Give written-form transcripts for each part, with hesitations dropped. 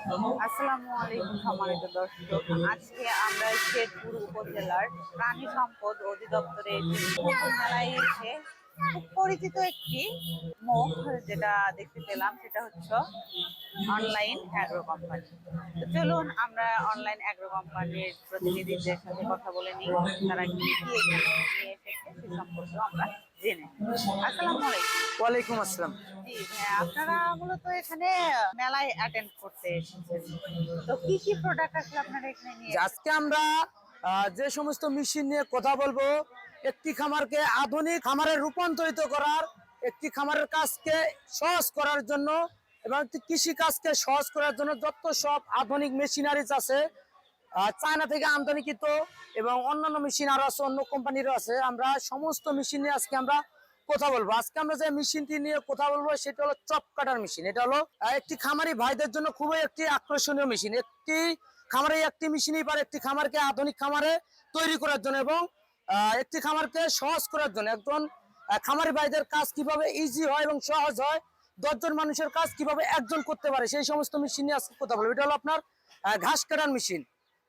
আসসালামু আলাইকুম সম্মানিত দর্শক। আজকে আমরা শেরপুর উপজেলার প্রাণী সম্পদ অধিদপ্তরের কুকুর মেলায় এসে খুব পরিচিত একটি মুখ যেটা দেখতে পেলাম, সেটা হচ্ছে অনলাইন অ্যাগ্রো কোম্পানি। তো চলুন আমরা অনলাইন অ্যাগ্রো কোম্পানির প্রতিনিধিদের সাথে কথা বলে নিই, তারা কি কি এখানে নিয়ে এসেছে সে সম্পর্কে আমরা জেনে নিই। আসসালামু আলাইকুম। ওয়ালাইকুম আসসালাম। জি হ্যাঁ, আপনারা মূলত এখানে মেলায় অ্যাটেন্ড করতে এসেছেন। তো কি কি প্রোডাক্ট আসলে আপনারা এখানে নিয়ে আজকে আমরা যে সমস্ত মেশিন নিয়ে কথা বলবো, একটি খামারকে আধুনিক খামারে রূপান্তরিত করার, একটি খামারের কাজকে সহজ করার জন্য এবং একটি কৃষি কাজকে সহজ করার জন্য যত সব আধুনিক মেশিনারিজ আছে চায়না থেকে আমদানিকৃত এবং অন্যান্য মেশিন আরো আছে, অন্য কোম্পানিরও আছে। আমরা সমস্ত মেশিন নিয়ে আজকে আমরা কথা বলবো। আজকে আমরা যে মেশিনটি নিয়ে কথা বলবো সেটা হলো চপ কাটার মেশিন। এটা হলো একটি খামারি ভাইদের জন্য খুবই একটি আকর্ষণীয় মেশিন। একটি খামারে একটি মেশিনই পারে একটি খামারকে আধুনিক খামারে তৈরি করার জন্য এবং একটি খামারকে সহজ করার জন্য। একজন খামারি ভাইদের কাজ কিভাবে ইজি হয় এবং সহজ হয়, 10 জন মানুষের কাজ কিভাবে একজন করতে পারে, সেই সমস্ত মেশিন নিয়ে আজকে কথা বলবো। এটা হলো আপনার ঘাস কাটার মেশিন।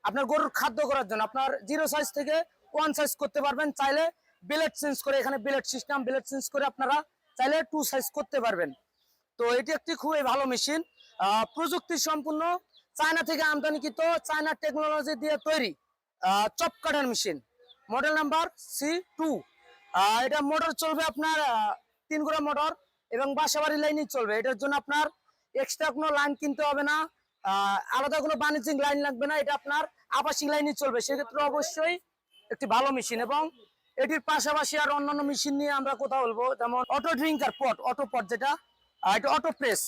আপনার গরুর খাদ্য করার জন্য আপনার 0 সাইজ থেকে 1 সাইজ করতে পারবেন। চাইলে ব্লেড চেঞ্জ করে, এখানে ব্লেড সিস্টেম, ব্লেড চেঞ্জ করে আপনারা চাইলে 2 সাইজ করতে পারবেন। তো এটি একটি খুবই ভালো মেশিন, প্রযুক্তি সম্পূর্ণ, চায়না থেকে আমদানিকৃত, চায়না টেকনোলজি দিয়ে তৈরি chop cutter machine. Model number C2। এটা মোটর চলবে আপনার 3 গোড়া মোটর এবং বাসাবাড়ি লাইনই চলবে। এটার জন্য আপনার এক্সট্রা কোনো লাইন কিনতে হবে না, আলাদা কোনো বাণিজ্যিক লাইন লাগবে না। এটা আপনার আবাসিক লাইনই চলবে, সেক্ষেত্রে অবশ্যই একটি ভালো মেশিন। এবং এটির পাশাপাশি আর অন্যান্য মেশিন নিয়ে আমরা কথা বলবো, যেমন অটো ড্রিঙ্কার পট, অটো পট যেটা, এটা অটো প্রেস।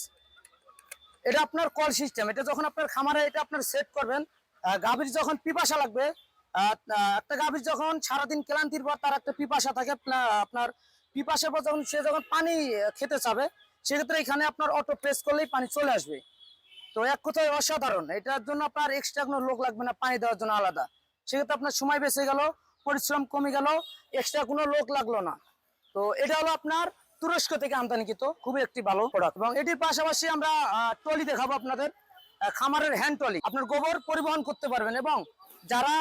এটা আপনার কল সিস্টেম। এটা যখন আপনার খামারে এটা আপনার সেট করবেন, গাভীর যখন পিপাসা লাগবে, একটা গাভীর যখন সারাদিন ক্লান্তির পর তার একটা পিপাসা থাকে, আপনার পিপাসার পর যখন সে যখন পানি খেতে চাবে, সেক্ষেত্রে এখানে আপনার অটো প্রেস করলেই পানি চলে আসবে। তো এক কথায় অসাধারণ। এটার জন্য আপনার এক্সট্রা কোনো লোক লাগবে না পানি দেওয়ার জন্য আলাদা, সেক্ষেত্রে আপনার সময় বেঁচে গেল, পরিশ্রম কমে গেল, এক্সট্রা কোনো লোক লাগলো না। তো এটা হলো আপনার তুরস্ক থেকে আমদানিকৃত খুবই একটি ভালো প্রোডাক্ট। এবং এটির পাশাপাশি আমরা ট্রলি দেখাবো আপনাদের, খামারের হ্যান্ড ট্রলি। আপনার গোবর পরিবহন করতে পারবেন এবং যারা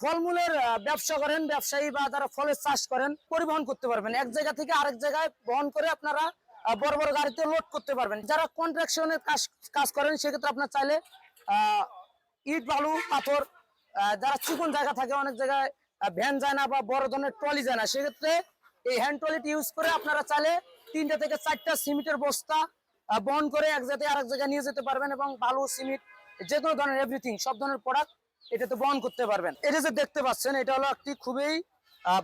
ফলমূলের ব্যবসা করেন, ব্যবসায়ী বা যারা ফলের চাষ করেন, পরিবহন করতে পারবেন। এক জায়গা থেকে আরেক জায়গায় বহন করে আপনারা বড় বড় গাড়িতে লোড করতে পারবেন। যারা কন্ট্রাকশনের কাজ করেন, সেক্ষেত্রে আপনার চাইলে ইট বালু পাথর, যারা চিকন জায়গা থাকে, অনেক জায়গায় ভ্যান যায় না বা বড় ধরনের ট্রলি যায় না, সেক্ষেত্রে এই হ্যান্ড ট্রলিটি ইউজ করে আপনারা চাইলে 3টা থেকে 4টা সিমেন্টের বস্তা বহন করে এক জায়গায় আরেক জায়গায় নিয়ে যেতে পারবেন এবং বালু, সিমেন্ট, যে কোনো ধরনের এভরিথিং, সব ধরনের প্রোডাক্ট এটাতে বহন করতে পারবেন। এটা যে দেখতে পাচ্ছেন, এটা হলো একটি খুবই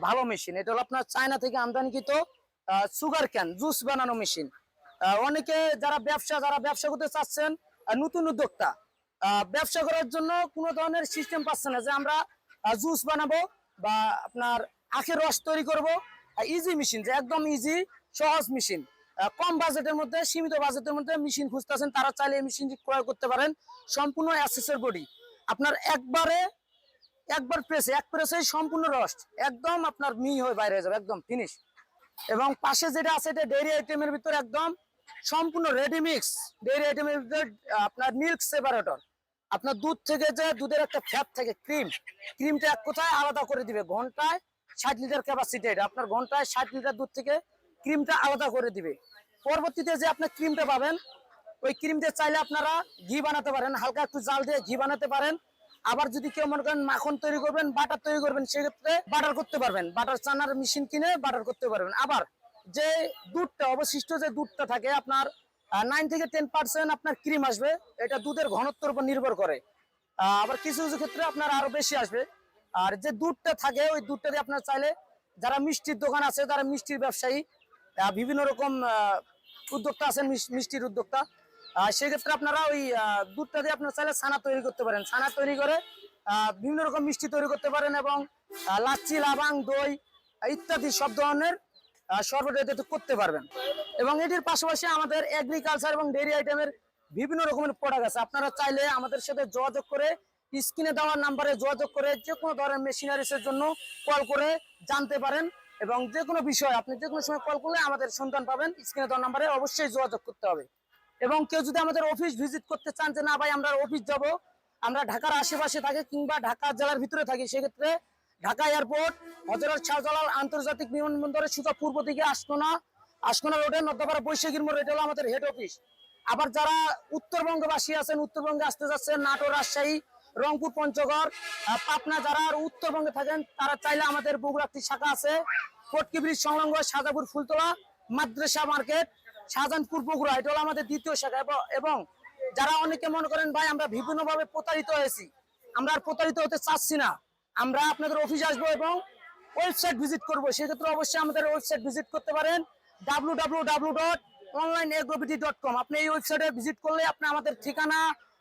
ভালো মেশিন। এটা হলো আপনার চায়না থেকে আমদানিকৃত সুগার ক্যান জুস বানানো মেশিন। অনেকে যারা ব্যবসা করতে চাচ্ছেন, নতুন উদ্যোক্তা, ব্যবসা করার জন্য কোনো ধরনের সিস্টেম পাচ্ছে না যে আমরা জুস বানাবো বা আপনার আখের রস তৈরি করব, ইজি মেশিন, যে একদম ইজি সহজ মেশিন, কম বাজেটের মধ্যে, সীমিত বাজেটের মধ্যে মেশিন খুঁজতেছেন, তারা চাইলে এই মেশিনটি ক্রয় করতে পারেন। সম্পূর্ণ অ্যাসেসের বডি, আপনার একবার প্রেসে, এক প্রেসেই সম্পূর্ণ রস একদম আপনার হয়ে বাইরে হয়ে যাবে, একদম ফিনিশ। এবং পাশে যেটা আছে, এটা ডেইরি আইটেমের ভিতরে একদম সম্পূর্ণ রেডি মিক্স। ডেইরি আইটেমের ভিতরে আপনার মিল্ক সেপারেটর, আপনার দুধ থেকে যে দুধের একটা ফ্যাট থাকে, ক্রিমটা এক কোথায় আলাদা করে দিবে। ঘন্টায় 60 লিটার ক্যাপাসিটি, এটা আপনার ঘন্টায় 60 লিটার দুধ থেকে ক্রিমটা আলাদা করে দিবে। পরবর্তীতে যে আপনার ক্রিমটা পাবেন, ওই ক্রিম দিয়ে চাইলে আপনারা ঘি বানাতে পারেন, হালকা একটু জাল দিয়ে ঘি বানাতে পারেন। আবার যদি কেউ মনে করেন মাখন তৈরি করবেন, বাটার তৈরি করবেন, সেক্ষেত্রে বাটার করতে পারবেন, বাটার চানার মেশিন কিনে বাটার করতে পারবেন। আবার যে দুধটা অবশিষ্ট, যে দুধটা থাকে আপনার 9 থেকে 10% আপনার ক্রিম আসবে, এটা দুধের ঘনত্বের উপর নির্ভর করে। আবার কিছু কিছু ক্ষেত্রে আপনার আরো বেশি আসবে। আর যে দুধটা থাকে, ওই দুধটা দিয়ে আপনার চাইলে, যারা মিষ্টির দোকান আছে, যারা মিষ্টির ব্যবসায়ী, বিভিন্ন রকম উদ্যোক্তা আছেন, মিষ্টির উদ্যোক্তা, সেক্ষেত্রে আপনারা ওই দুধটা দিয়ে আপনার চাইলে ছানা তৈরি করতে পারেন। ছানা তৈরি করে বিভিন্ন রকম মিষ্টি তৈরি করতে পারেন এবং লাচ্ছি, লাবাং, দই ইত্যাদি সব ধরনের শরবত এটাতে করতে পারবেন। এবং এটির পাশাপাশি আমাদের এগ্রিকালচার এবং ডেইরি আইটেমের বিভিন্ন রকমের প্রোডাক্ট আছে। আপনারা চাইলে আমাদের সাথে যোগাযোগ করে, স্ক্রিনে দেওয়ার নাম্বারে যোগাযোগ করে যে কোনো ধরনের মেশিনারিজের জন্য কল করে জানতে পারেন। এবং যে কোনো বিষয় আপনি যে কোনো সময় কল করলে আমাদের সন্ধান পাবেন। স্ক্রিনে দেওয়ার নাম্বারে অবশ্যই যোগাযোগ করতে হবে। এবং কেউ যদি আমাদের অফিস ভিজিট করতে চান যে না ভাই আমরা অফিস যাব, আমরা ঢাকার আশেপাশে থাকি কিংবা ঢাকা জেলার ভিতরে থাকি, সেক্ষেত্রে ঢাকা এয়ারপোর্ট হযরত শাহজালাল আন্তর্জাতিক বিমানবন্দরের সোজা পূর্ব দিকে আশকোনা রোডে নদ্যাপাড়া বৈশাখীর মোড়, এটা হলো আমাদের হেড অফিস। আবার যারা উত্তরবঙ্গবাসী আছেন, উত্তরবঙ্গে আসতে যাচ্ছেন, নাটোর, রাজশাহী, রংপুর, পঞ্চগড়, পাবনা, যারা আর উত্তরবঙ্গে থাকেন তারা চাইলে আমাদের বগুড়াতে শাখা আছে, ফটকি ব্রিজ সংলগ্ন শাহজাপুর ফুলতলা মাদ্রাসা মার্কেট, শাহজাহানপুর, বগুড়া, এটা হলো আমাদের দ্বিতীয় শাখা। এবং যারা অনেকে মনে করেন ভাই আমরা বিভিন্নভাবে প্রতারিত হয়েছি, আমরা আর প্রতারিত হতে চাচ্ছি না, আমরা আপনাদের অফিসে আসবো এবং ওয়েবসাইট ভিজিট করবো, সেক্ষেত্রে অবশ্যই আমাদের ওয়েবসাইট ভিজিট করতে পারেন www.onlineagrobidy.com। আপনি এই ওয়েবসাইটে ভিজিট করলে আপনি আমাদের ঠিকানা,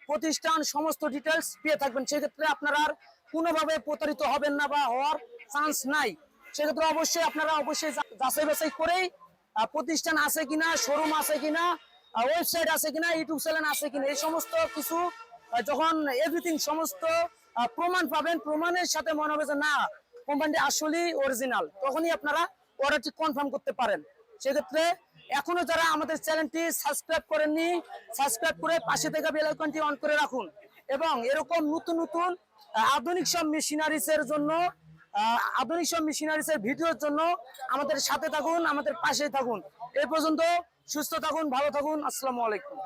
প্রতিষ্ঠান, সমস্ত ডিটেলস পেয়ে থাকবেন। সেক্ষেত্রে আপনারা আর কোনোভাবে প্রতারিত হবেন না বা হওয়ার চান্স নাই। সেক্ষেত্রে অবশ্যই আপনারা যাচাই বাছাই করেই প্রতিষ্ঠান আছে কিনা, শোরুম আছে কিনা, ওয়েবসাইট আছে কিনা, ইউটিউব চ্যানেল আছে কিনা, এই সমস্ত কিছু যখন এভরিথিং সমস্ত প্রমাণ পাবেন, প্রমাণের সাথে মনে হবে যে না কোম্পানিটি আসলেই অরিজিনাল, তখনই আপনারা অর্ডারটি কনফার্ম করতে পারেন। সেক্ষেত্রে এখনো যারা আমাদের চ্যানেলটি সাবস্ক্রাইব করেননি, সাবস্ক্রাইব করে পাশে থেকে বেল আইকনটি অন করে রাখুন এবং এরকম নতুন নতুন আধুনিক সব মেশিনারিজের জন্য, আধুনিক সব মেশিনারিজের ভিডিওর জন্য আমাদের সাথে থাকুন, আমাদের পাশে থাকুন। এই পর্যন্ত সুস্থ থাকুন, ভালো থাকুন, আসসালামু আলাইকুম।